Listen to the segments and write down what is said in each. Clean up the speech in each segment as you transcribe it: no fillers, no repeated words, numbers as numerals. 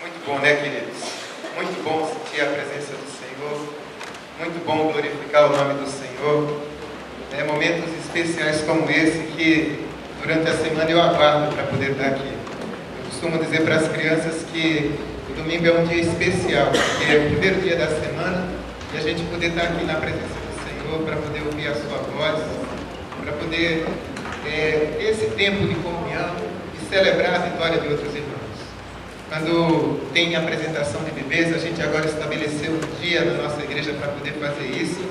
Muito bom, né, queridos? Muito bom sentir a presença do Senhor. Muito bom glorificar o nome do Senhor. Momentos especiais como esse que durante a semana eu aguardo para poder estar aqui. Eu costumo dizer para as crianças que o domingo é um dia especial, porque é o primeiro dia da semana e a gente poder estar aqui na presença do Senhor, para poder ouvir a sua voz, para poder ter esse tempo de comunhão e celebrar a vitória de outros irmãos. Quando tem apresentação de bebês, a gente agora estabeleceu um dia na nossa igreja para poder fazer isso,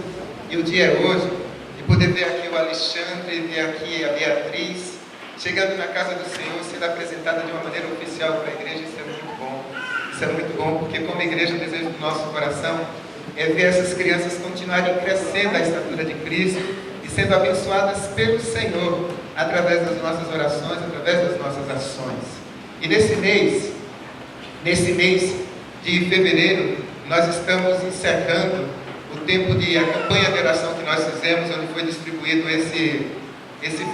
e o dia é hoje, de poder ver aqui o Alexandre, ver aqui a Beatriz, chegando na casa do Senhor, sendo apresentada de uma maneira oficial para a igreja. Isso é muito bom. Isso é muito bom, porque como igreja o desejo do nosso coração é ver essas crianças continuarem crescendo à estatura de Cristo e sendo abençoadas pelo Senhor, através das nossas orações, através das nossas ações. E nesse mês de fevereiro, nós estamos encerrando o tempo de a campanha de oração que nós fizemos, onde foi distribuído esse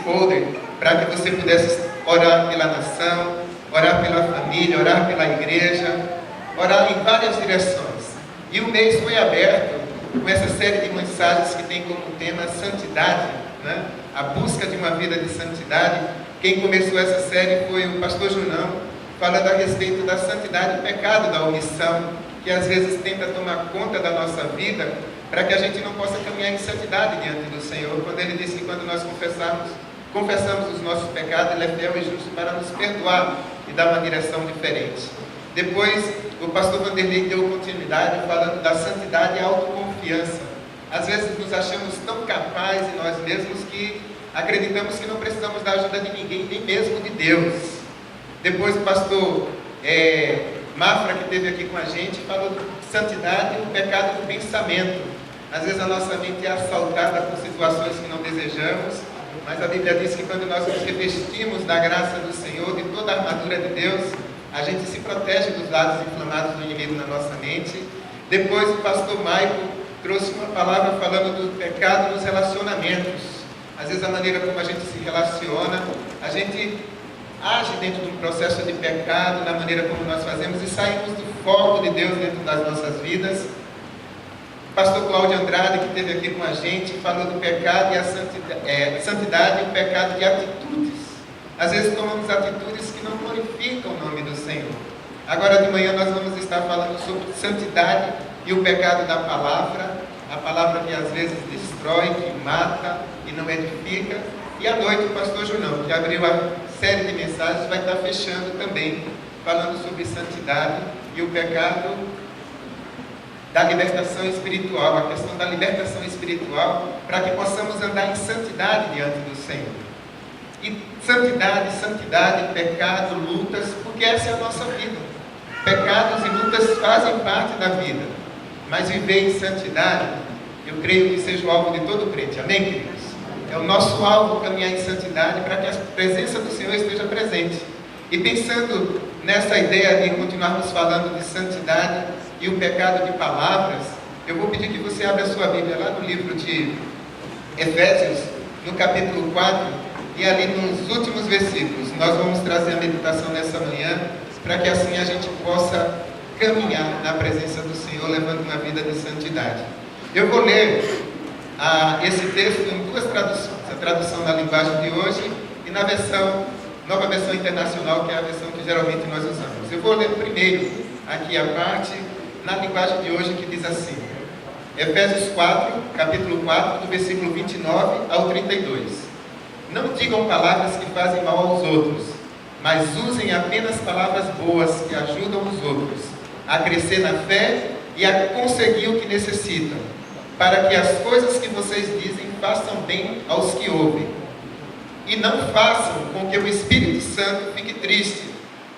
folder, para que você pudesse orar pela nação, orar pela família, orar pela igreja, orar em várias direções. E o mês foi aberto com essa série de mensagens que tem como tema santidade, né? A busca de uma vida de santidade. Quem começou essa série foi o pastor Junão, falando a respeito da santidade e pecado da omissão, que às vezes tenta tomar conta da nossa vida, para que a gente não possa caminhar em santidade diante do Senhor, quando ele disse que quando nós confessamos os nossos pecados, ele é fiel e justo para nos perdoar e dar uma direção diferente. Depois, o pastor Vanderlei deu continuidade falando da santidade e autoconfiança. Às vezes nos achamos tão capazes em nós mesmos que acreditamos que não precisamos da ajuda de ninguém, nem mesmo de Deus. Depois o pastor Mafra, que esteve aqui com a gente, falou de santidade e o pecado do pensamento. Às vezes a nossa mente é assaltada por situações que não desejamos, mas a Bíblia diz que quando nós nos revestimos da graça do Senhor, de toda a armadura de Deus, a gente se protege dos lados inflamados do inimigo na nossa mente. Depois o pastor Maico trouxe uma palavra falando do pecado nos relacionamentos. Às vezes a maneira como a gente se relaciona, a gente age dentro de um processo de pecado, na maneira como nós fazemos, e saímos do foco de Deus dentro das nossas vidas. O pastor Cláudio Andrade, que esteve aqui com a gente, falou do pecado e a santidade e o pecado de atitudes. Às vezes tomamos atitudes que não glorificam o nome do Senhor. Agora de manhã nós vamos estar falando sobre santidade e o pecado da palavra, a palavra que às vezes destrói, que mata e não edifica. E à noite o pastor Junão, que abriu a série de mensagens, vai estar fechando também, falando sobre santidade e o pecado da libertação espiritual, a questão da libertação espiritual, para que possamos andar em santidade diante do Senhor. E santidade, pecado, lutas, porque essa é a nossa vida. Pecados e lutas fazem parte da vida, mas viver em santidade, eu creio que seja o alvo de todo crente. Amém, queridos? É o nosso alvo caminhar em santidade, para que a presença do Senhor esteja presente. E pensando nessa ideia de continuarmos falando de santidade e o pecado de palavras, eu vou pedir que você abra a sua Bíblia lá no livro de Efésios, no capítulo 4, e ali nos últimos versículos. Nós vamos trazer a meditação nessa manhã, para que assim a gente possa caminhar na presença do Senhor, levando uma vida de santidade. Eu vou ler esse texto em duas traduções, a tradução da linguagem de hoje e na nova versão internacional, que é a versão que geralmente nós usamos. Eu vou ler primeiro aqui a parte na linguagem de hoje, que diz assim: Efésios 4, capítulo 4, do versículo 29 ao 32. Não digam palavras que fazem mal aos outros, mas usem apenas palavras boas que ajudam os outros a crescer na fé e a conseguir o que necessitam, para que as coisas que vocês dizem façam bem aos que ouvem. E não façam com que o Espírito Santo fique triste,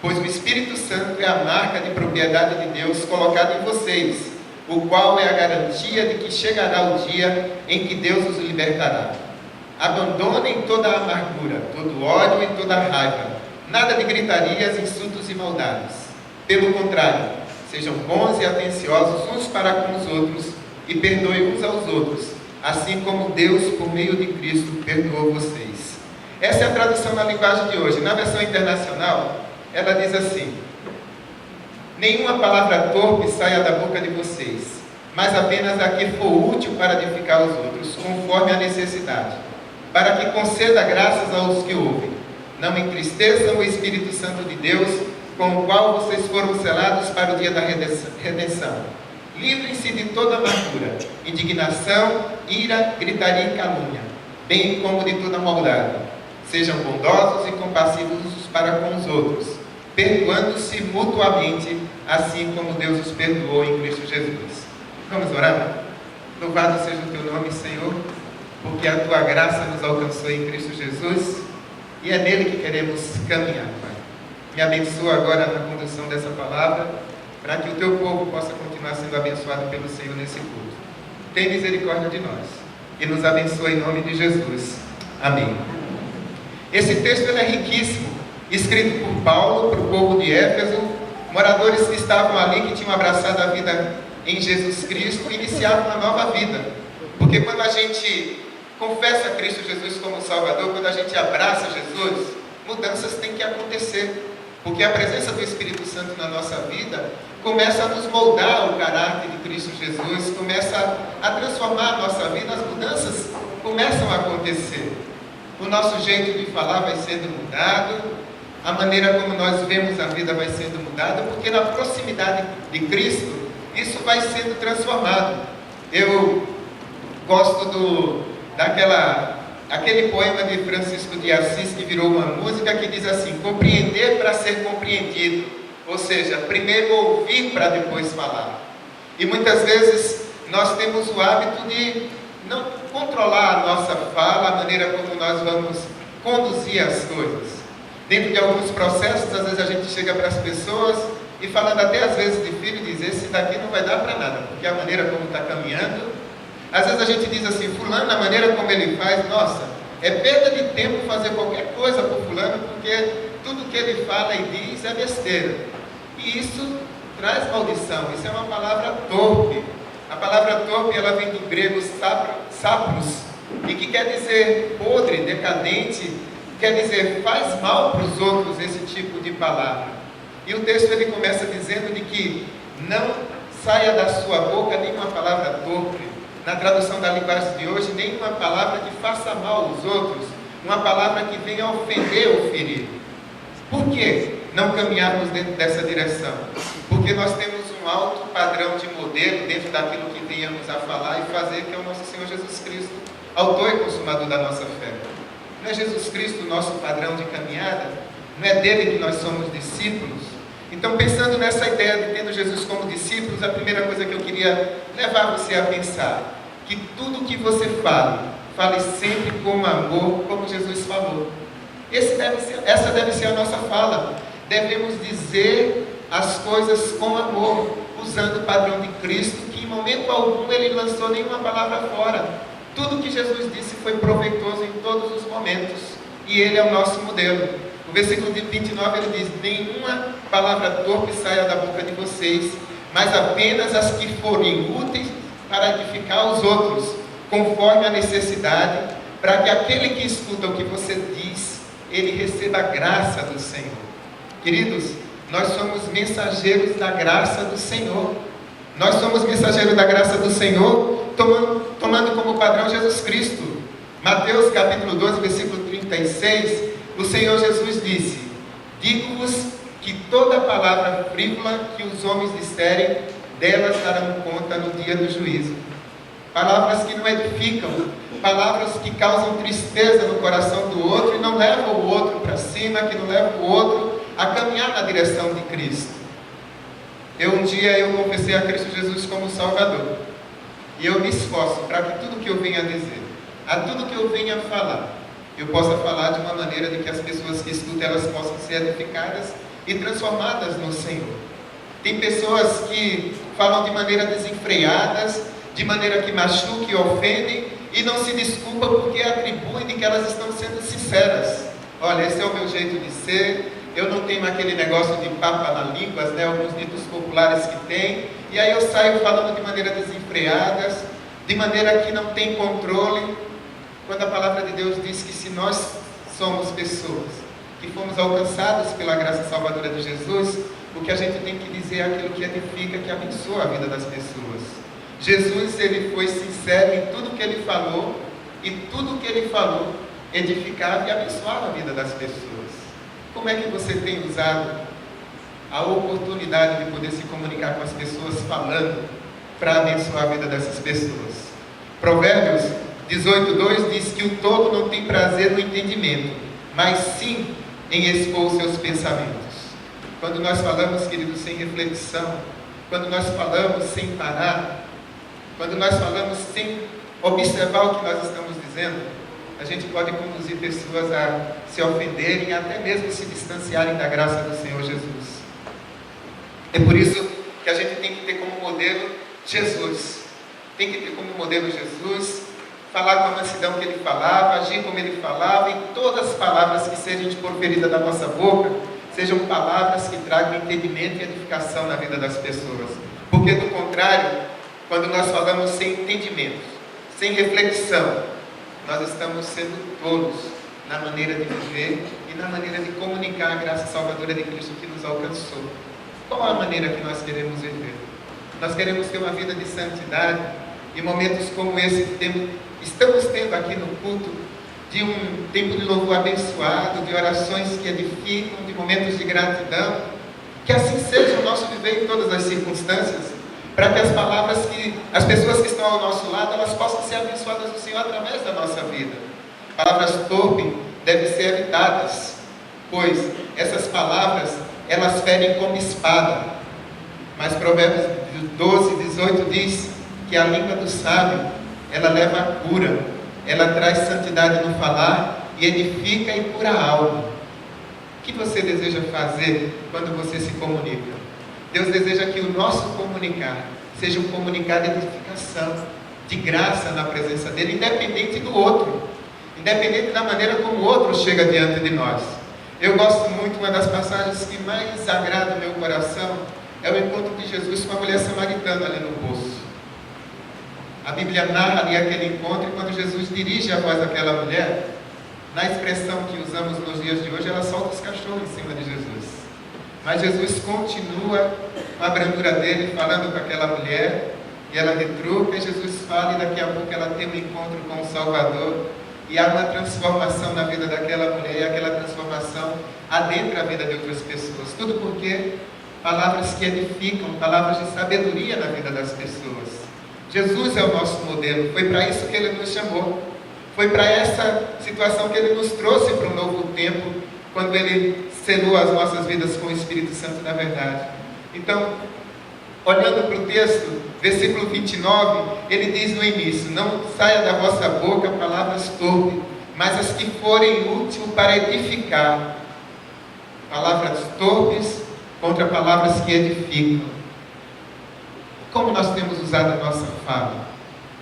pois o Espírito Santo é a marca de propriedade de Deus colocada em vocês, o qual é a garantia de que chegará o dia em que Deus os libertará. Abandonem toda a amargura, todo ódio e toda a raiva, nada de gritarias, insultos e maldades. Pelo contrário, sejam bons e atenciosos uns para com os outros, e perdoem uns aos outros, assim como Deus, por meio de Cristo, perdoou vocês. Essa é a tradução na linguagem de hoje. Na versão internacional, ela diz assim: nenhuma palavra torpe saia da boca de vocês, mas apenas a que for útil para edificar os outros, conforme a necessidade, para que conceda graças aos que ouvem. Não entristeçam o Espírito Santo de Deus, com o qual vocês foram selados para o dia da redenção. Livrem-se de toda amargura, indignação, ira, gritaria e calúnia, bem como de toda maldade. Sejam bondosos e compassivos para com os outros, perdoando-se mutuamente, assim como Deus os perdoou em Cristo Jesus. Vamos orar? Louvado seja o teu nome, Senhor, porque a tua graça nos alcançou em Cristo Jesus e é nele que queremos caminhar, Pai. Me abençoa agora na condução dessa palavra, para que o teu povo possa continuar sendo abençoado pelo Senhor nesse culto. Tem misericórdia de nós e nos abençoa em nome de Jesus. Amém. Esse texto ele é riquíssimo, escrito por Paulo para o povo de Éfeso, moradores que estavam ali, que tinham abraçado a vida em Jesus Cristo, iniciavam uma nova vida. Porque quando a gente confessa Cristo Jesus como Salvador, quando a gente abraça Jesus, mudanças têm que acontecer. Porque a presença do Espírito Santo na nossa vida começa a nos moldar o caráter de Cristo Jesus, começa a transformar a nossa vida, as mudanças começam a acontecer. O nosso jeito de falar vai sendo mudado, a maneira como nós vemos a vida vai sendo mudada, porque na proximidade de Cristo, isso vai sendo transformado. Eu gosto daquele poema de Francisco de Assis que virou uma música que diz assim: compreender para ser compreendido, ou seja, primeiro ouvir para depois falar. E muitas vezes nós temos o hábito de não controlar a nossa fala, a maneira como nós vamos conduzir as coisas. Dentro de alguns processos, às vezes a gente chega para as pessoas e falando até às vezes de filho, diz: esse daqui não vai dar para nada, porque a maneira como está caminhando. Às vezes a gente diz assim: fulano, a maneira como ele faz, nossa, é perda de tempo fazer qualquer coisa por fulano, porque tudo que ele fala e diz é besteira. E isso traz maldição, isso é uma palavra torpe. A palavra torpe, ela vem do grego sapros, e que quer dizer podre, decadente, quer dizer faz mal para os outros, esse tipo de palavra. E o texto ele começa dizendo de que não saia da sua boca nenhuma palavra torpe. Na tradução da linguagem de hoje, nenhuma palavra que faça mal aos outros, uma palavra que venha ofender ou ferir. Por que não caminharmos dentro dessa direção? Porque nós temos um alto padrão de modelo dentro daquilo que venhamos a falar e fazer, que é o nosso Senhor Jesus Cristo, autor e consumador da nossa fé. Não é Jesus Cristo o nosso padrão de caminhada? Não é dele que nós somos discípulos? Então, pensando nessa ideia de tendo Jesus como discípulos, a primeira coisa que eu queria levar você a pensar, que tudo que você fale sempre com amor, como Jesus falou. Essa deve ser a nossa fala. Devemos dizer as coisas com amor, usando o padrão de Cristo, que em momento algum ele não lançou nenhuma palavra fora. Tudo que Jesus disse foi proveitoso em todos os momentos, e ele é o nosso modelo. O versículo 29 ele diz: nenhuma palavra torpe saia da boca de vocês, mas apenas as que forem úteis para edificar os outros, conforme a necessidade, para que aquele que escuta o que você diz, ele receba a graça do Senhor. Queridos, nós somos mensageiros da graça do Senhor. Nós somos mensageiros da graça do Senhor, tomando como padrão Jesus Cristo. Mateus capítulo 12, versículo 36, o Senhor Jesus disse: digo-vos que toda palavra frívola que os homens disserem, delas darão conta no dia do juízo. Palavras que não edificam, palavras que causam tristeza no coração do outro e não levam o outro para cima, que não levam o outro a caminhar na direção de Cristo. Um dia eu confessei a Cristo Jesus como Salvador, e eu me esforço para que tudo que eu venha a dizer, a tudo que eu venha a falar, eu possa falar de uma maneira de que as pessoas que escutam, elas possam ser edificadas e transformadas no Senhor. Tem pessoas que falam de maneira desenfreadas, de maneira que machuca e ofendem, e não se desculpam porque atribuem de que elas estão sendo sinceras. Olha, esse é o meu jeito de ser, eu não tenho aquele negócio de papa na língua, né, alguns ditos populares que tem, e aí eu saio falando de maneira desenfreadas, de maneira que não tem controle, quando a palavra de Deus diz que se nós somos pessoas que fomos alcançados pela graça salvadora de Jesus, O que a gente tem que dizer é aquilo que edifica, que abençoa a vida das pessoas. Jesus, ele foi sincero em tudo que ele falou, e tudo que ele falou edificava e abençoava a vida das pessoas. Como é que você tem usado a oportunidade de poder se comunicar com as pessoas falando para abençoar a vida dessas pessoas? Provérbios 18:2 diz que o tolo não tem prazer no entendimento, mas sim em expor os seus pensamentos. Quando nós falamos, queridos, sem reflexão, quando nós falamos sem parar, quando nós falamos sem observar o que nós estamos dizendo, a gente pode conduzir pessoas a se ofenderem, até mesmo se distanciarem da graça do Senhor Jesus. É por isso que a gente tem que ter como modelo Jesus. Tem que ter como modelo Jesus, falar com a mansidão que ele falava, agir como ele falava, e todas as palavras que sejam de proferida da nossa boca, sejam palavras que tragam entendimento e edificação na vida das pessoas. Porque do contrário, quando nós falamos sem entendimento, sem reflexão, nós estamos sendo tolos na maneira de viver e na maneira de comunicar a graça salvadora de Cristo que nos alcançou. Qual a maneira que nós queremos viver? Nós queremos ter uma vida de santidade, e momentos como esse que estamos tendo aqui no culto, de um tempo de louvor abençoado, de orações que edificam, de momentos de gratidão, que assim seja o nosso viver em todas as circunstâncias, para que as palavras que as pessoas que estão ao nosso lado, elas possam ser abençoadas do Senhor através da nossa vida. Palavras torpes devem ser evitadas, pois essas palavras, elas ferem como espada. Mas Provérbios 12:18 diz que a língua do sábio, ela leva a cura, ela traz santidade no falar e edifica e cura a alma. O que você deseja fazer quando você se comunica? Deus deseja que o nosso comunicar seja um comunicar de edificação, de graça na presença dele, independente do outro, independente da maneira como o outro chega diante de nós. Eu gosto muito, uma das passagens que mais agrada o meu coração é o encontro de Jesus com a mulher samaritana ali no poço. A Bíblia narra ali aquele encontro, e quando Jesus dirige a voz daquela mulher, na expressão que usamos nos dias de hoje, ela solta os cachorros em cima de Jesus. Mas Jesus continua com a brandura dele, falando com aquela mulher, e ela retruca, e Jesus fala, e daqui a pouco ela tem um encontro com o Salvador, e há uma transformação na vida daquela mulher, e aquela transformação adentra a vida de outras pessoas. Tudo porque palavras que edificam, palavras de sabedoria na vida das pessoas. Jesus é o nosso modelo, foi para isso que ele nos chamou, foi para essa situação que ele nos trouxe para um novo tempo, quando ele selou as nossas vidas com o Espírito Santo da verdade. Então, olhando para o texto, versículo 29, ele diz no início: não saia da vossa boca palavras torpes, mas as que forem úteis para edificar. Palavras torpes contra palavras que edificam. Como nós temos usado a nossa fala?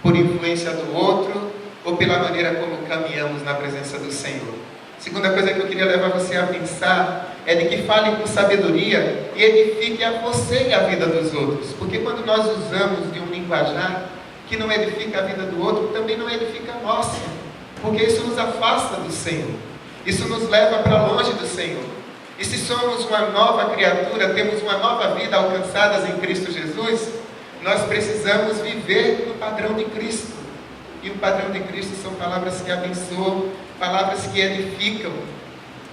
Por influência do outro ou pela maneira como caminhamos na presença do Senhor? Segunda coisa que eu queria levar você a pensar é de que fale com sabedoria e edifique a você e a vida dos outros. Porque quando nós usamos de um linguajar que não edifica a vida do outro, também não edifica a nossa. Porque isso nos afasta do Senhor. Isso nos leva para longe do Senhor. E se somos uma nova criatura, temos uma nova vida alcançadas em Cristo Jesus, nós precisamos viver no padrão de Cristo. E o padrão de Cristo são palavras que abençoam, palavras que edificam.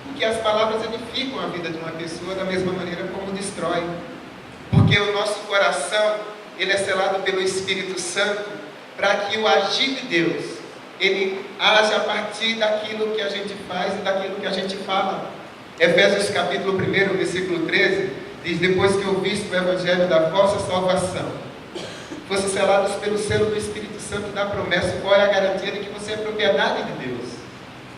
Porque as palavras edificam a vida de uma pessoa da mesma maneira como destrói. Porque o nosso coração, ele é selado pelo Espírito Santo, para que o agir de Deus, ele age a partir daquilo que a gente faz e daquilo que a gente fala. Efésios capítulo 1, versículo 13, diz: depois que ouviste o Evangelho da vossa salvação, fosse selados pelo selo do Espírito Santo da promessa. Qual é a garantia de que você é propriedade de Deus?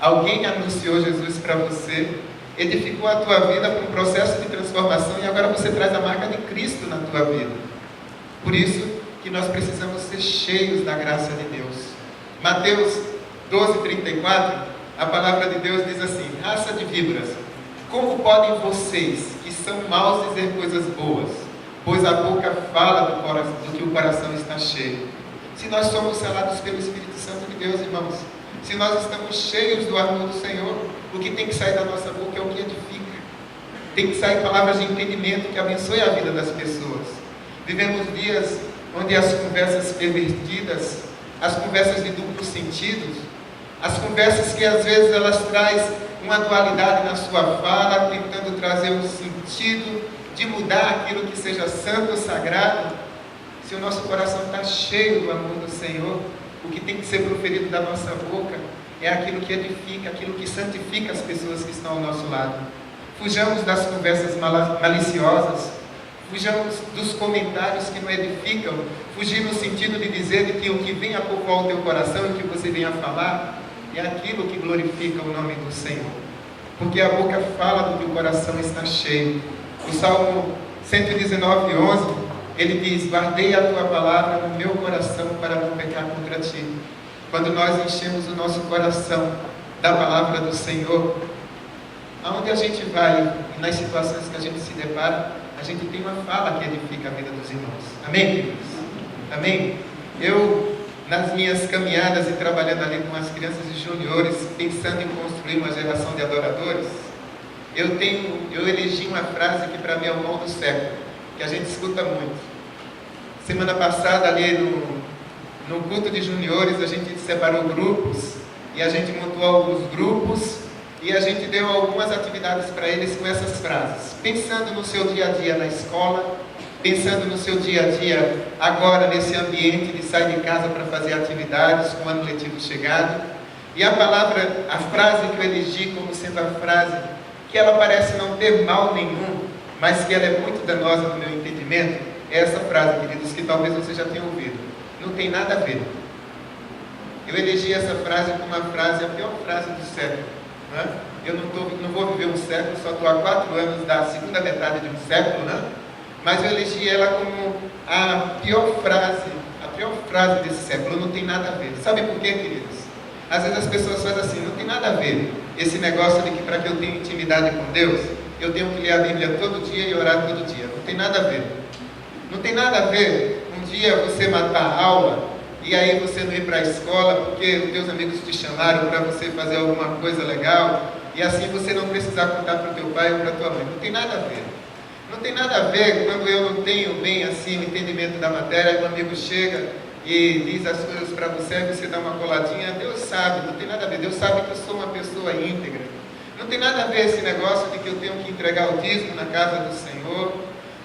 Alguém anunciou Jesus para você, edificou a tua vida para um processo de transformação, e agora você traz a marca de Cristo na tua vida. Por isso que nós precisamos ser cheios da graça de Deus. Mateus 12:34, a palavra de Deus diz assim: raça de víboras, como podem vocês, que são maus, dizer coisas boas? Pois a boca fala do que o coração está cheio. Se nós somos selados pelo Espírito Santo de Deus, irmãos, se nós estamos cheios do amor do Senhor, o que tem que sair da nossa boca é o que edifica. Tem que sair palavras de entendimento que abençoe a vida das pessoas. Vivemos dias onde as conversas pervertidas, as conversas de duplo sentido, as conversas que às vezes elas trazem uma dualidade na sua fala, tentando trazer um sentido de mudar aquilo que seja santo ou sagrado. Se o nosso coração está cheio do amor do Senhor, o que tem que ser proferido da nossa boca é aquilo que edifica, aquilo que santifica as pessoas que estão ao nosso lado. Fujamos das conversas maliciosas, fujamos dos comentários que não edificam, fugir no sentido de dizer de que o que vem a povoar o teu coração, o que você vem a falar, é aquilo que glorifica o nome do Senhor. Porque a boca fala do que o coração está cheio. O Salmo 119, 11, ele diz: guardei a tua palavra no meu coração para não pecar contra ti. Quando nós enchemos o nosso coração da palavra do Senhor, aonde a gente vai, e nas situações que a gente se depara, a gente tem uma fala que edifica a vida dos irmãos. Amém, queridos? Amém? Eu, nas minhas caminhadas e trabalhando ali com as crianças e juniores, pensando em construir uma geração de adoradores, eu elegi uma frase que para mim é o mal do século, que a gente escuta muito. Semana passada ali no culto de juniores, a gente separou grupos, e a gente montou alguns grupos, e a gente deu algumas atividades para eles com essas frases. Pensando no seu dia a dia na escola, pensando no seu dia a dia agora nesse ambiente de sair de casa para fazer atividades com o ano letivo chegado. E a frase que eu elegi como sendo a frase que ela parece não ter mal nenhum, mas que ela é muito danosa no meu entendimento, é essa frase, queridos, que talvez você já tenha ouvido. Não tem nada a ver. Eu elegi essa frase como uma frase, a pior frase do século. Né? Eu não vou viver um século, só estou há 4 anos da segunda metade de um século, né? Mas eu elegi ela como a pior frase desse século. Não tem nada a ver. Sabe por quê, queridos? Às vezes as pessoas fazem assim: não tem nada a ver esse negócio de que para que eu tenha intimidade com Deus, eu tenho que ler a Bíblia todo dia e orar todo dia. Não tem nada a ver. Não tem nada a ver um dia você matar a aula e aí você não ir para a escola porque os teus amigos te chamaram para você fazer alguma coisa legal e assim você não precisar contar para o teu pai ou para a tua mãe. Não tem nada a ver. Não tem nada a ver quando eu não tenho bem assim o entendimento da matéria e um amigo chega e diz as coisas para você e você dá uma coladinha. Deus sabe, não tem nada a ver. Deus sabe que eu sou uma pessoa íntegra. Não tem nada a ver esse negócio de que eu tenho que entregar o dízimo na casa do Senhor.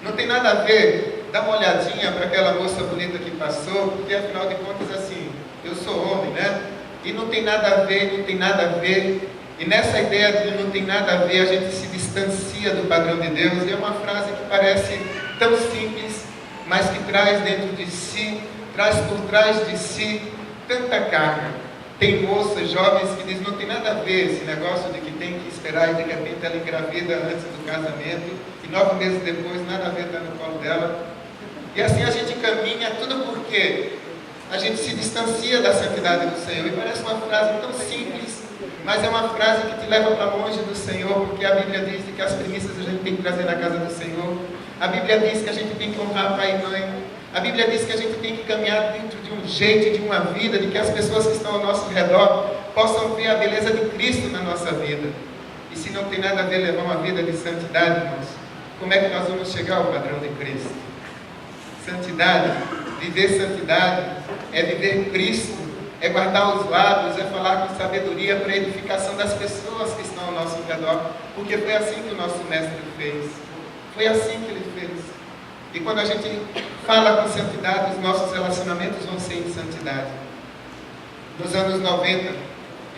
Não tem nada a ver. Dá uma olhadinha para aquela moça bonita que passou, porque afinal de contas assim, eu sou homem, né? E não tem nada a ver, não tem nada a ver. E nessa ideia de não tem nada a ver, a gente se distancia do padrão de Deus. E é uma frase que parece tão simples, mas que traz dentro de si, traz por trás de si tanta carga. Tem moças, jovens que dizem: não tem nada a ver esse negócio de que tem que esperar e de repente ela engravida antes do casamento e 9 meses depois nada a ver está no colo dela. E assim a gente caminha, tudo porque a gente se distancia da santidade do Senhor. E parece uma frase tão simples, mas é uma frase que te leva para longe do Senhor, porque a Bíblia diz que as primícias a gente tem que trazer na casa do Senhor. A Bíblia diz que a gente tem que honrar pai e mãe. A Bíblia diz que a gente tem que caminhar dentro de um jeito, de uma vida, de que as pessoas que estão ao nosso redor possam ver a beleza de Cristo na nossa vida. E se não tem nada a ver levar uma vida de santidade, irmãos, como é que nós vamos chegar ao padrão de Cristo? Santidade, viver santidade, é viver Cristo, é guardar os lábios, é falar com sabedoria para a edificação das pessoas que estão ao nosso redor, porque foi assim que o nosso mestre fez. Foi assim que ele fez. E quando a gente fala com santidade, os nossos relacionamentos vão ser em santidade. Nos anos 90,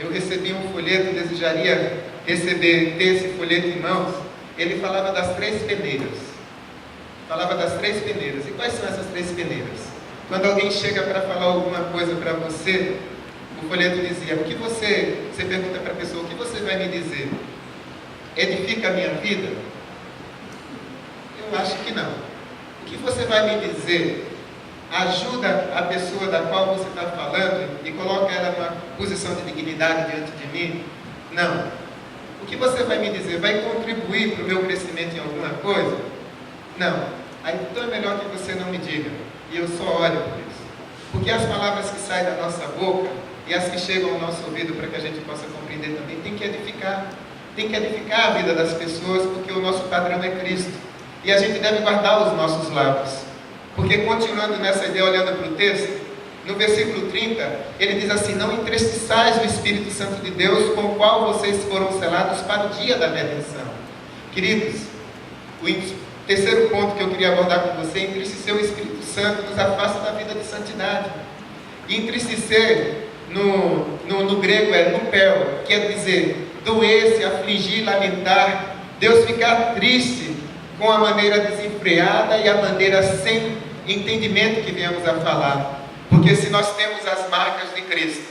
eu recebi um folheto, desejaria ter esse folheto em mãos. Ele falava das 3 peneiras. Falava das 3 peneiras. E quais são essas 3 peneiras? Quando alguém chega para falar alguma coisa para você, o folheto dizia: o que você pergunta para a pessoa: o que você vai me dizer? Edifica a minha vida? Eu acho que não. O que você vai me dizer ajuda a pessoa da qual você está falando e coloca ela numa posição de dignidade diante de mim? Não. O que você vai me dizer vai contribuir para o meu crescimento em alguma coisa? Não. Aí, então é melhor que você não me diga. E eu só olho por isso. Porque as palavras que saem da nossa boca e as que chegam ao nosso ouvido para que a gente possa compreender também, tem que edificar. tem que edificar a vida das pessoas, porque o nosso padrão é Cristo. E a gente deve guardar os nossos lábios. Porque continuando nessa ideia, olhando para o texto, no versículo 30, ele diz assim: não entristeçais o Espírito Santo de Deus, com o qual vocês foram selados para o dia da redenção. Queridos, o terceiro ponto que eu queria abordar com você: entristecer o Espírito Santo nos afasta da vida de santidade. E entristecer no grego é nupel, quer dizer doer-se, afligir, lamentar. Deus ficar triste com a maneira desenfreada e a maneira sem entendimento que viemos a falar. Porque se nós temos as marcas de Cristo,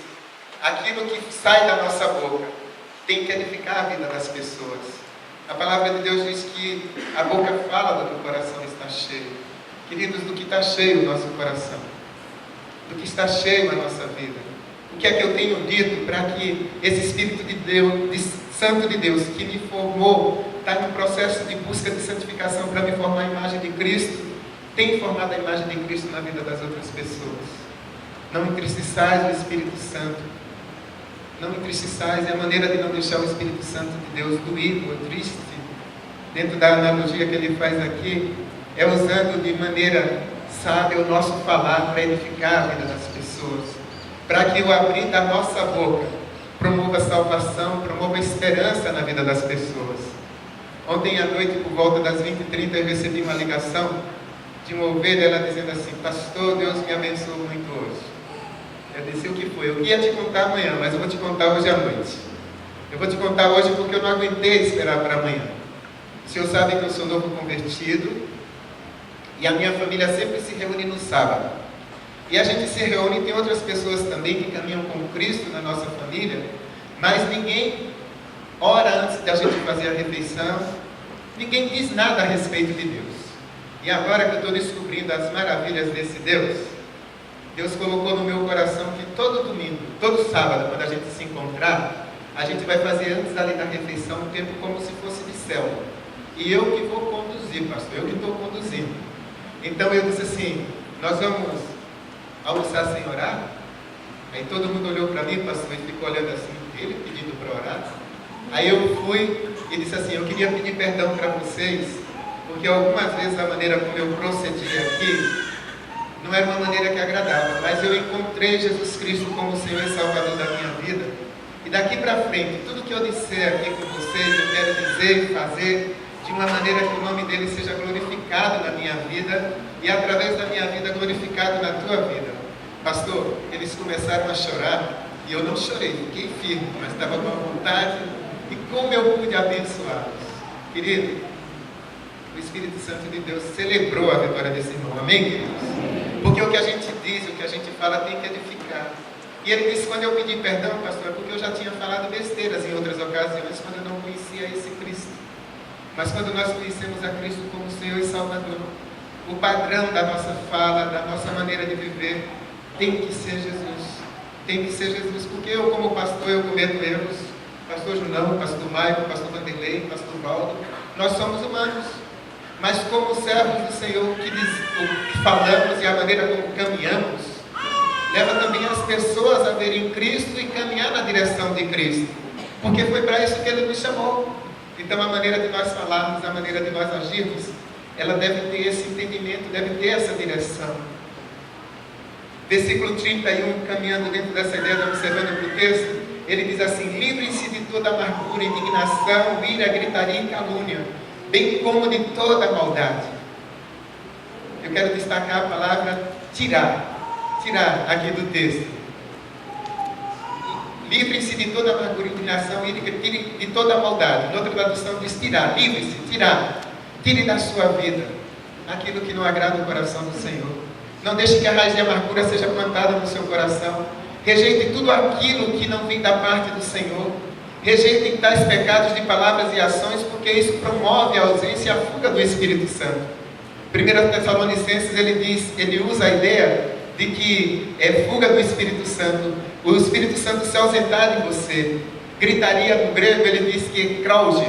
aquilo que sai da nossa boca tem que edificar a vida das pessoas. A palavra de Deus diz que a boca fala do que o coração está cheio. Queridos, do que está cheio o nosso coração, do que está cheio a nossa vida. O que é que eu tenho dito para que esse Espírito de Deus, Santo de Deus, que me formou, está no processo de busca de santificação para me formar a imagem de Cristo, tem formado a imagem de Cristo na vida das outras pessoas. Não entristeçais o Espírito Santo. Não entristeçais é a maneira de não deixar o Espírito Santo de Deus doído ou triste. Dentro da analogia que ele faz aqui, é usando de maneira sábia o nosso falar para edificar a vida das pessoas, para que o abrir da nossa boca promova salvação, promova esperança na vida das pessoas. Ontem à noite, por volta das 20h30, eu recebi uma ligação de uma ovelha, ela dizendo assim: pastor, Deus me abençoou muito hoje. Eu disse: o que foi? Eu ia te contar amanhã, mas eu vou te contar hoje à noite. Eu vou te contar hoje porque eu não aguentei esperar para amanhã. O senhor sabe que eu sou novo convertido e a minha família sempre se reúne no sábado. E a gente se reúne, tem outras pessoas também que caminham com Cristo na nossa família, mas ninguém ora antes da gente fazer a refeição, ninguém diz nada a respeito de Deus. E agora que eu estou descobrindo as maravilhas desse Deus, Deus colocou no meu coração que todo domingo, todo sábado, quando a gente se encontrar, a gente vai fazer antes ali da refeição um tempo como se fosse de célula. E eu que vou conduzir, pastor, eu que estou conduzindo. Então eu disse assim: nós vamos almoçar sem orar? Aí todo mundo olhou para mim, pastor, e ficou olhando assim, ele pedindo para orar. Aí eu fui e disse assim: eu queria pedir perdão para vocês, porque algumas vezes a maneira como eu procedi aqui não era uma maneira que agradava, mas eu encontrei Jesus Cristo como Senhor e Salvador da minha vida, e daqui para frente, tudo que eu disser aqui com vocês, eu quero dizer e fazer de uma maneira que o nome dele seja glorificado na minha vida, e através da minha vida glorificado na tua vida. Pastor, eles começaram a chorar, e eu não chorei, fiquei firme, mas estava com a vontade, e como eu pude abençoá-los. Querido, o Espírito Santo de Deus celebrou a vitória desse irmão, amém, queridos? Porque o que a gente diz, o que a gente fala tem que edificar. E ele disse: quando eu pedi perdão, pastor, é porque eu já tinha falado besteiras em outras ocasiões, quando eu não conhecia esse Cristo. Mas quando nós conhecemos a Cristo como Senhor e Salvador, o padrão da nossa fala, da nossa maneira de viver, tem que ser Jesus. Tem que ser Jesus, porque eu como pastor, eu cometo erros. Pastor Junão, pastor Maicon, pastor Vanderlei, pastor Valdo, nós somos humanos. Mas como servos do Senhor, o que falamos e a maneira como caminhamos, leva também as pessoas a verem Cristo e caminhar na direção de Cristo. Porque foi para isso que Ele nos chamou. Então a maneira de nós falarmos, a maneira de nós agirmos, ela deve ter esse entendimento, deve ter essa direção. Versículo 31, caminhando dentro dessa ideia, observando para o texto, ele diz assim: livrem-se de toda amargura, indignação, ira, gritaria e calúnia, bem como de toda maldade. Eu quero destacar a palavra tirar aqui do texto. Livrem-se de toda amargura, indignação, ira, de toda maldade. Noutra tradução diz tirar, livre-se, tirar. Tire da sua vida aquilo que não agrada o coração do Senhor. Não deixe que a raiz de amargura seja plantada no seu coração. Rejeite tudo aquilo que não vem da parte do Senhor. Rejeitem tais pecados de palavras e ações, porque isso promove a ausência e a fuga do Espírito Santo. 1 Tessalonicenses, ele usa a ideia de que é fuga do Espírito Santo. O Espírito Santo se ausentar de você. Gritaria no grego, ele diz que é krauge,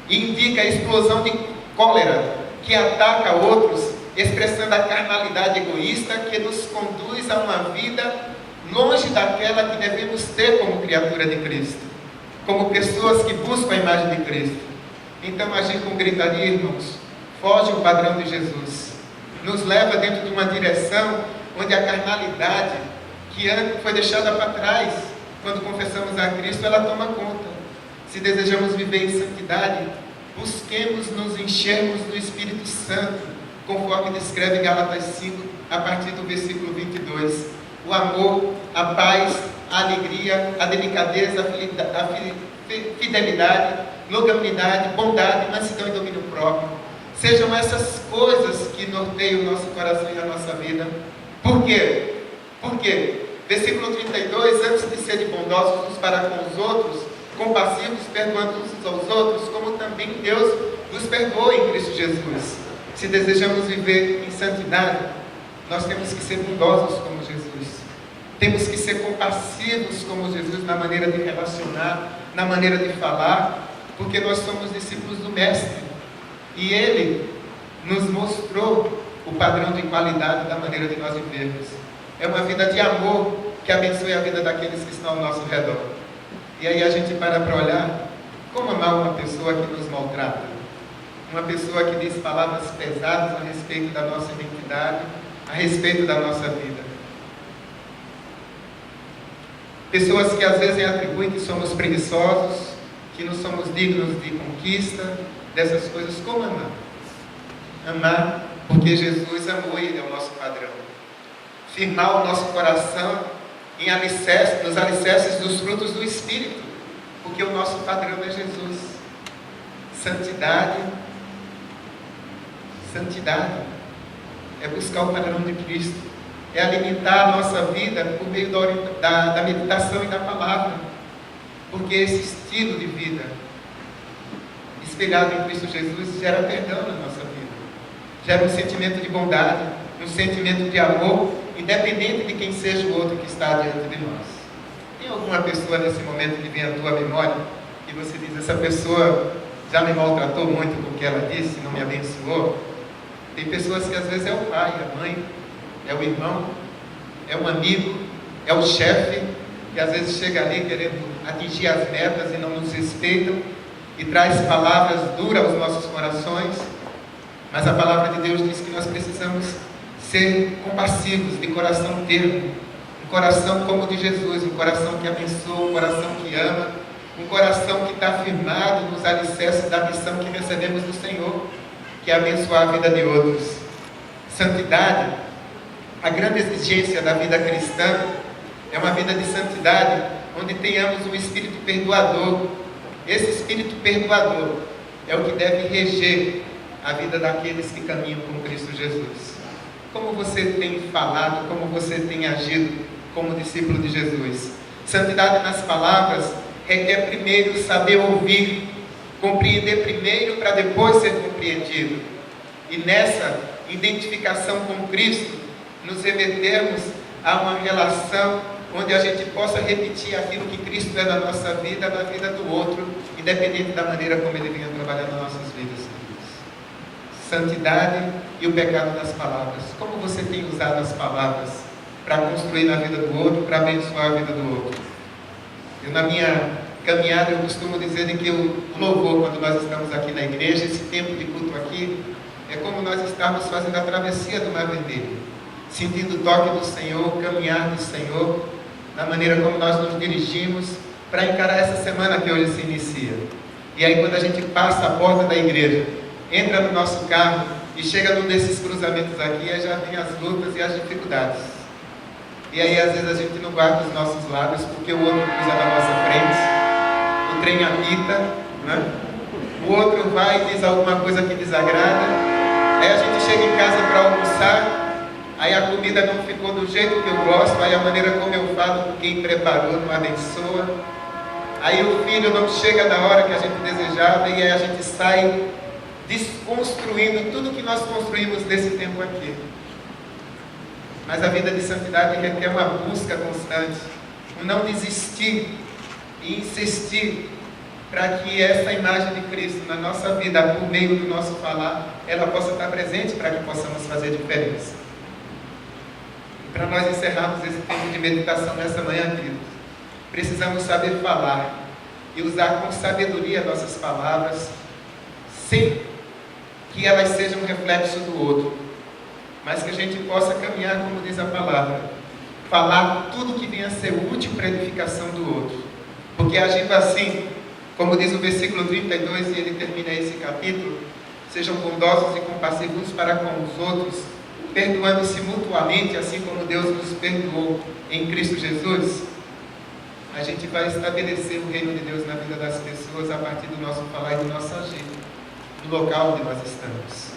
indica a explosão de cólera que ataca outros, expressando a carnalidade egoísta que nos conduz a uma vida longe daquela que devemos ter como criatura de Cristo. como pessoas que buscam a imagem de Cristo. Então, agir com gritaria, irmãos, foge o padrão de Jesus. Nos leva dentro de uma direção onde a carnalidade, que antes foi deixada para trás, quando confessamos a Cristo, ela toma conta. Se desejamos viver em santidade, busquemos nos enchermos do Espírito Santo, conforme descreve Gálatas 5, a partir do versículo 22. O amor, a paz, a alegria, a delicadeza, a fidelidade, longanimidade, bondade, mansidão e domínio próprio. Sejam essas coisas que norteiam o nosso coração e a nossa vida. Por quê? Porque, versículo 32, antes de serem bondosos uns para com os outros, compassivos, perdoando uns aos outros, como também Deus nos perdoou em Cristo Jesus. Se desejamos viver em santidade, nós temos que ser bondosos como Jesus. Temos que ser compassivos como Jesus na maneira de relacionar, na maneira de falar, porque nós somos discípulos do Mestre. E Ele nos mostrou o padrão de qualidade da maneira de nós vivermos. É uma vida de amor que abençoe a vida daqueles que estão ao nosso redor. E aí a gente para olhar como amar uma pessoa que nos maltrata. Uma pessoa que diz palavras pesadas a respeito da nossa identidade, a respeito da nossa vida. Pessoas que às vezes atribuem que somos preguiçosos, que não somos dignos de conquista, dessas coisas. Como amar? Amar porque Jesus amou e Ele é o nosso padrão. Firmar o nosso coração em nos alicerces dos frutos do Espírito, porque o nosso padrão é Jesus. Santidade é buscar o padrão de Cristo, é alimentar a nossa vida por meio da meditação e da palavra, porque esse estilo de vida espelhado em Cristo Jesus gera perdão na nossa vida, gera um sentimento de bondade, um sentimento de amor, independente de quem seja o outro que está diante de nós. Tem alguma pessoa nesse momento que vem à tua memória e você diz: essa pessoa já me maltratou muito com o que ela disse, não me abençoou? Tem pessoas que às vezes é o pai, a mãe, é o irmão, é um amigo, é o chefe, que às vezes chega ali querendo atingir as metas e não nos respeitam e traz palavras duras aos nossos corações. Mas a palavra de Deus diz que nós precisamos ser compassivos, de coração terno, um coração como o de Jesus, um coração que abençoa, um coração que ama, um coração que está firmado nos alicerces da missão que recebemos do Senhor, que é abençoar a vida de outros. Santidade, a grande exigência da vida cristã é uma vida de santidade, onde tenhamos um espírito perdoador. Esse espírito perdoador é o que deve reger a vida daqueles que caminham com Cristo Jesus. Como você tem falado, como você tem agido como discípulo de Jesus? Santidade nas palavras requer primeiro saber ouvir, compreender primeiro para depois ser compreendido. E nessa identificação com Cristo, nos remetermos a uma relação onde a gente possa repetir aquilo que Cristo é na nossa vida, na vida do outro, independente da maneira como Ele venha trabalhar nas nossas vidas. Santidade e o pecado das palavras. Como você tem usado as palavras para construir na vida do outro, para abençoar a vida do outro? Eu, na minha caminhada, eu costumo dizer que o louvor, quando nós estamos aqui na igreja, esse tempo de culto aqui, é como nós estamos fazendo a travessia do Mar Vermelho, sentindo o toque do Senhor, o caminhar do Senhor, da maneira como nós nos dirigimos para encarar essa semana que hoje se inicia. E aí, quando a gente passa a porta da igreja, entra no nosso carro e chega num desses cruzamentos aqui, aí já vem as lutas e as dificuldades. E aí, às vezes, a gente não guarda os nossos lábios porque o outro cruza na nossa frente, o trem apita, né? O outro vai e diz alguma coisa que desagrada, aí a gente chega em casa para almoçar, aí a comida não ficou do jeito que eu gosto, aí a maneira como eu falo, quem preparou não abençoa, aí o filho não chega na hora que a gente desejava, e aí a gente sai desconstruindo tudo que nós construímos nesse tempo aqui. Mas a vida de santidade requer uma busca constante, um não desistir e insistir para que essa imagem de Cristo na nossa vida, por meio do nosso falar, ela possa estar presente para que possamos fazer diferença. E para nós encerrarmos esse tempo de meditação nessa manhã, queridos, precisamos saber falar e usar com sabedoria nossas palavras, sem que elas sejam um reflexo do outro, mas que a gente possa caminhar, como diz a palavra, falar tudo que venha a ser útil para a edificação do outro, porque agindo assim, como diz o versículo 32, e ele termina esse capítulo, sejam bondosos e compassivos para com os outros, perdoando-se mutuamente, assim como Deus nos perdoou em Cristo Jesus. A gente vai estabelecer o reino de Deus na vida das pessoas a partir do nosso falar e do nosso agir, no local onde nós estamos.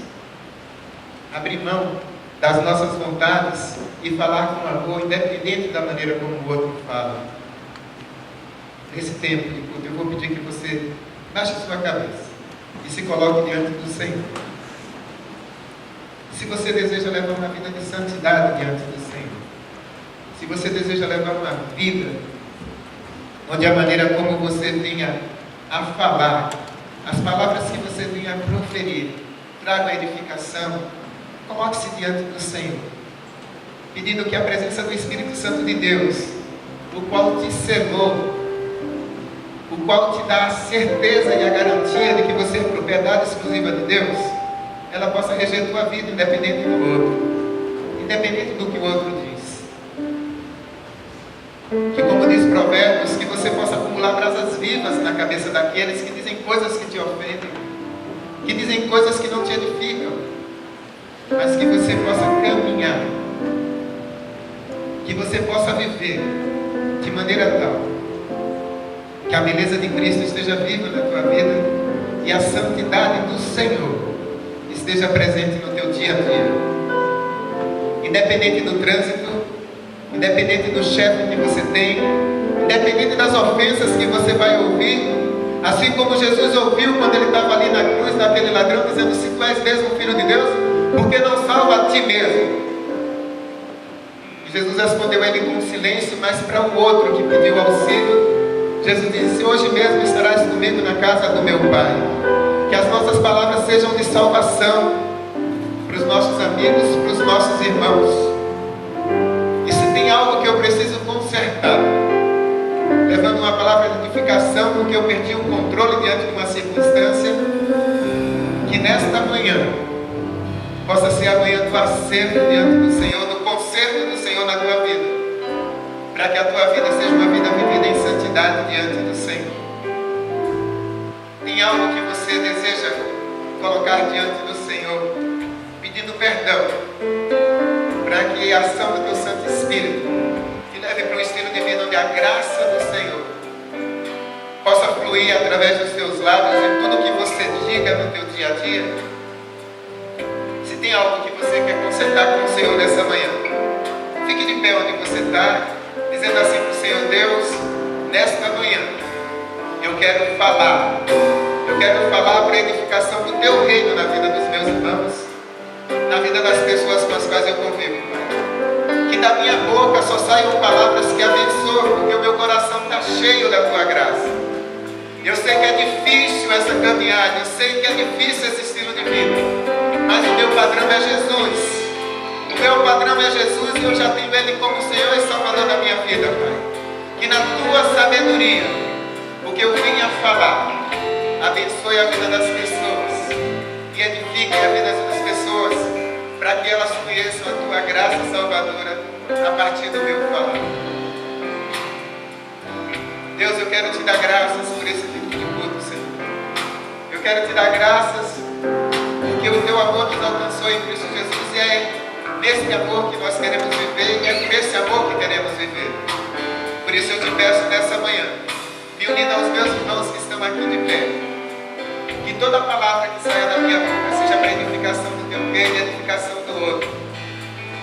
Abrir mão das nossas vontades e falar com amor, independente da maneira como o outro fala. Nesse tempo de culto, eu vou pedir que você baixe a sua cabeça e se coloque diante do Senhor. Se você deseja levar uma vida de santidade diante do Senhor, se você deseja levar uma vida onde a maneira como você venha a falar, as palavras que você venha a proferir, tragam a edificação, coloque-se diante do Senhor, pedindo que a presença do Espírito Santo de Deus, o qual te selou, o qual te dá a certeza e a garantia de que você é propriedade exclusiva de Deus, ela possa reger a tua vida, independente do outro, independente do que o outro diz. Que, como diz Provérbios, que você possa acumular brasas vivas na cabeça daqueles que dizem coisas que te ofendem, que dizem coisas que não te edificam, mas que você possa caminhar, que você possa viver de maneira tal que a beleza de Cristo esteja viva na tua vida e a santidade do Senhor esteja presente no teu dia a dia, independente do trânsito, independente do chefe que você tem, independente das ofensas que você vai ouvir, assim como Jesus ouviu quando ele estava ali na cruz daquele ladrão, dizendo: se tu és mesmo Filho de Deus, por que não salva a ti mesmo? E Jesus respondeu a ele com silêncio, mas para o outro que pediu auxílio, Jesus disse: hoje mesmo estarás comigo na casa do meu Pai. Que as nossas palavras sejam de salvação para os nossos amigos, para os nossos irmãos. E se tem algo que eu preciso consertar, levando uma palavra de edificação, porque eu perdi o controle diante de uma circunstância, que nesta manhã possa ser a manhã do acerto diante do Senhor, do conserto do Senhor na tua vida, para que a tua vida seja uma vida vivida em santidade diante do Senhor. Tem algo que você deseja colocar diante do Senhor, pedindo perdão, para que a ação do teu Santo Espírito te leve para um estilo de vida onde a graça do Senhor possa fluir através dos teus lábios em tudo que você diga no teu dia a dia. Se tem algo que você quer consertar com o Senhor nessa manhã, fique de pé onde você está, dizendo assim para o Senhor: Deus, nesta manhã eu quero falar para a edificação do teu reino na vida dos meus irmãos, na vida das pessoas com as quais eu convivo, Pai. Que da minha boca só saiam palavras que abençoam, porque o meu coração está cheio da tua graça. Eu sei que é difícil essa caminhada, eu sei que é difícil esse estilo de vida, mas o meu padrão é Jesus. O meu padrão é Jesus e eu já tenho Ele como Senhor e Salvador da minha vida, Pai. Que na tua sabedoria, o que eu vim a falar, abençoe a vida das pessoas e edifique a vida das pessoas, para que elas conheçam a tua graça salvadora a partir do meu falar. Deus, eu quero te dar graças por esse tipo de culto, Senhor. Eu quero te dar graças porque o teu amor nos alcançou em Cristo Jesus, e é nesse amor que nós queremos viver, e é por esse amor que queremos viver. Por isso eu te peço nessa manhã, me unindo aos meus irmãos que estão aqui de pé, que toda palavra que saia da minha boca seja para a edificação do teu reino e a edificação do outro.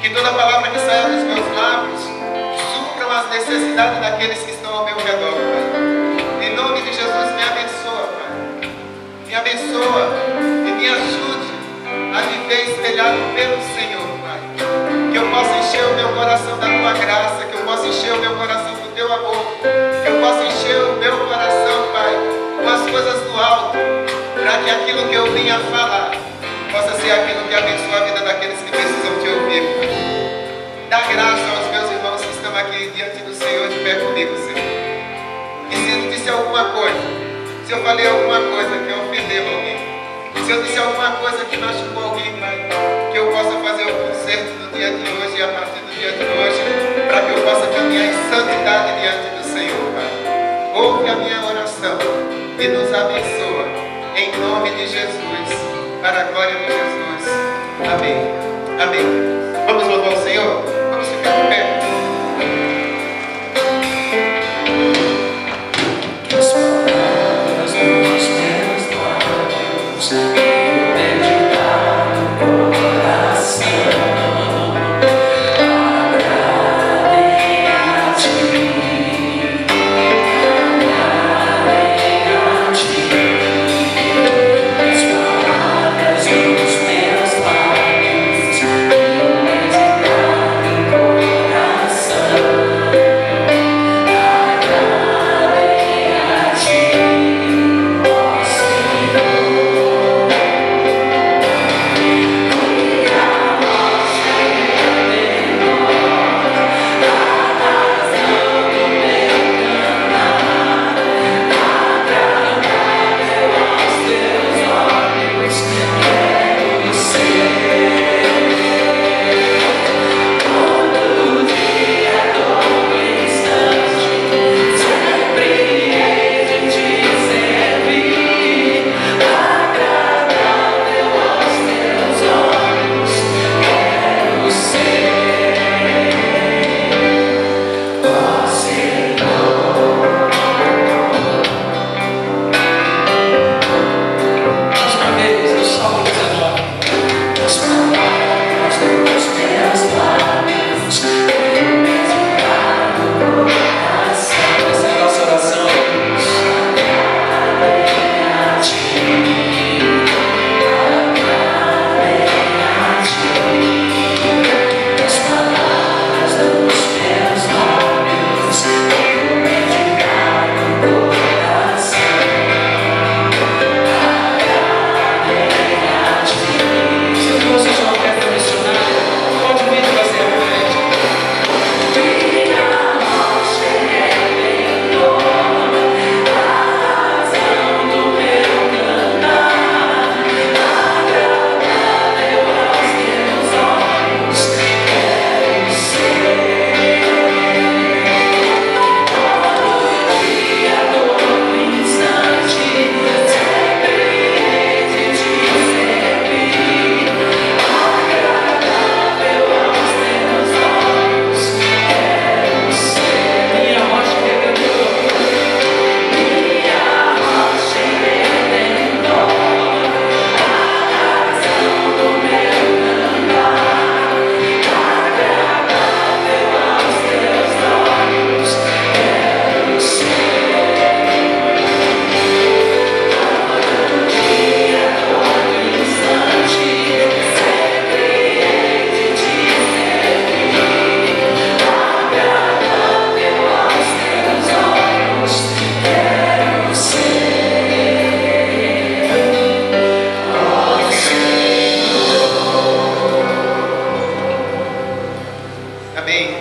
Que toda palavra que saia dos meus lábios supram as necessidades daqueles que estão ao meu redor, Pai. Em nome de Jesus, me abençoa, Pai. Me abençoa e me ajude a viver espelhado pelo Senhor, Pai. Que eu possa encher o meu coração da tua graça, que eu possa encher o meu coração do teu amor, que eu possa encher o meu coração, Pai, com as coisas do alto, para que aquilo que eu vim a falar possa ser aquilo que abençoa a vida daqueles que precisam te ouvir, Pai. Dá graça aos meus irmãos que estão aqui diante do Senhor, de pé comigo, Senhor. E se eu disse alguma alguma coisa, se eu falei alguma coisa que ofendeu alguém, se eu disse alguma coisa que machucou alguém, Pai, que eu possa fazer o conserto no dia de hoje e a partir do dia de hoje, para que eu possa caminhar em santidade diante do Senhor, Pai. Ouve a minha oração e nos abençoa, em nome de Jesus, para a glória de Jesus. Amém. Amém.